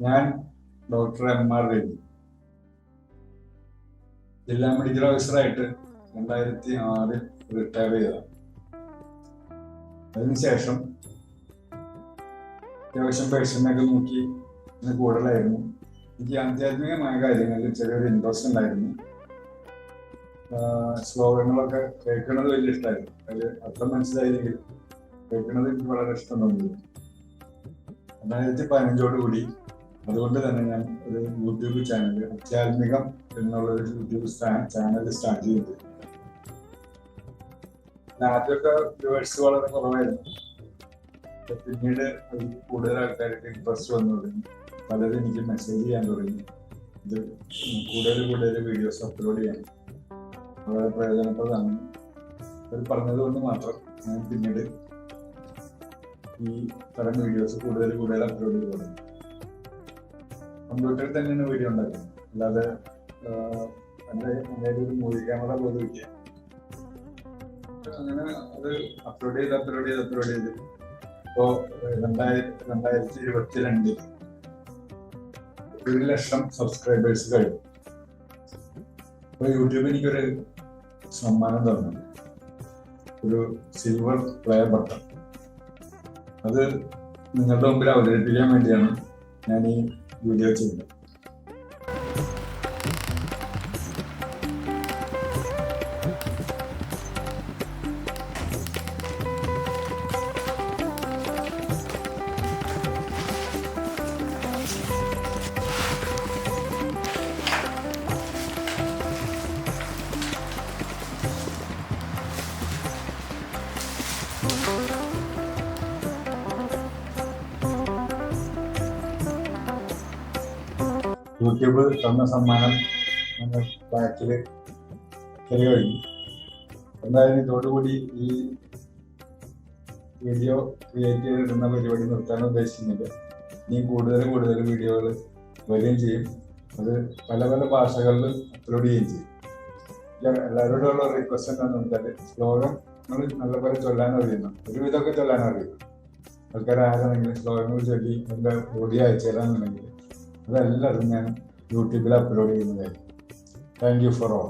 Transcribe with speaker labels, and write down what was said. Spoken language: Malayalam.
Speaker 1: ഞാൻ ഡോക്ടർ എം.ആർ. രവി, ജില്ലാ മെഡിക്കൽ ഓഫീസറായിട്ട് 2006 റിട്ടയർ ചെയ്തതാണ്. അതിനുശേഷം അത്യാവശ്യം പേഷ്യൻ്റൊക്കെ നോക്കി കൂടുതലായിരുന്നു. എനിക്ക് ആധ്യാത്മികമായ കാര്യങ്ങളിൽ ചെറിയൊരു ഇൻട്രസ്റ്റ് ഉണ്ടായിരുന്നു. ശ്ലോകങ്ങളൊക്കെ കേൾക്കുന്നത് വലിയ ഇഷ്ടമായിരുന്നു. അതിൽ അർത്ഥം മനസ്സിലായില്ലെങ്കിൽ കേൾക്കുന്നത് എനിക്ക് വളരെ ഇഷ്ടം തോന്നി. 2015 കൂടി അതുകൊണ്ട് തന്നെ ഞാൻ ഒരു യൂട്യൂബ് ചാനൽ അധ്യാത്മികം എന്നുള്ളൊരു യൂട്യൂബ് ചാനൽ സ്റ്റാർട്ട് ചെയ്തു. ആദ്യമൊക്കെ വ്യൂവേഴ്സ് വളരെ കുറവായിരുന്നു. പിന്നീട് അതിൽ കൂടുതൽ ആൾക്കാർക്ക് ഇൻട്രസ്റ്റ് വന്നു തുടങ്ങി. പലരും എനിക്ക് മെസ്സേജ് ചെയ്യാൻ തുടങ്ങി. ഇത് കൂടുതൽ വീഡിയോസ് അപ്ലോഡ് ചെയ്യാൻ വളരെ പ്രയോജനപ്രദമാണ്. അവർ പറഞ്ഞതുകൊണ്ട് മാത്രം ഞാൻ പിന്നീട് ഈ തരം വീഡിയോസ് കൂടുതൽ അപ്ലോഡ് ചെയ്ത് തുടങ്ങി. കമ്പ്യൂട്ടറിൽ തന്നെയാണ് വീഡിയോ ഉണ്ടാക്കുന്നത്, അല്ലാതെ എൻ്റെ ഒരു മൂവി ക്യാമറ പോലും ഇല്ല. അങ്ങനെ അത് അപ്ലോഡ് ചെയ്ത് ഇപ്പോ 2022 1,00,000 സബ്സ്ക്രൈബേഴ്സ് കഴിഞ്ഞു. അപ്പൊ യൂട്യൂബ് എനിക്കൊരു സമ്മാനം തന്നു, ഒരു സിൽവർ പ്ലേ ബട്ടൺ. അത് നിങ്ങളുടെ മുമ്പിൽ അവതരിപ്പിക്കാൻ വേണ്ടിയാണ് ഞാൻ ഈ വീഡിയോ ചെയ്യുന്നത്. യൂട്യൂബ് തന്ന സമ്മാനം ബാക്കിൽ കഴിഞ്ഞു. എന്തായാലും ഇതോടുകൂടി ഈ വീഡിയോ ക്രിയേറ്റ് ചെയ്തിടുന്ന പരിപാടി നിർത്താൻ ഉദ്ദേശിക്കുന്നില്ല. ഇനി കൂടുതൽ വീഡിയോകൾ വരികയും ചെയ്യും. അത് പല ഭാഷകളിൽ അപ്ലോഡ് ചെയ്യുകയും ചെയ്യും. എല്ലാവരോടുള്ള റിക്വസ്റ്റ് എന്താണെന്ന് വെച്ചാൽ ശ്ലോകങ്ങൾ നല്ലപോലെ ചൊല്ലാൻ അറിയുന്നു, ഒരുവിധമൊക്കെ ചൊല്ലാൻ അറിയുന്നു. ആൾക്കാർ ആരാണെങ്കിലും ശ്ലോകങ്ങൾ ചൊല്ലി എൻ്റെ ഓഡിയോ അയച്ചു തരാമെന്നുണ്ടെങ്കിൽ അതെല്ലാതും ഞാൻ യൂട്യൂബിൽ അപ്ലോഡ് ചെയ്യുന്നതായിരിക്കും. Thank you for all.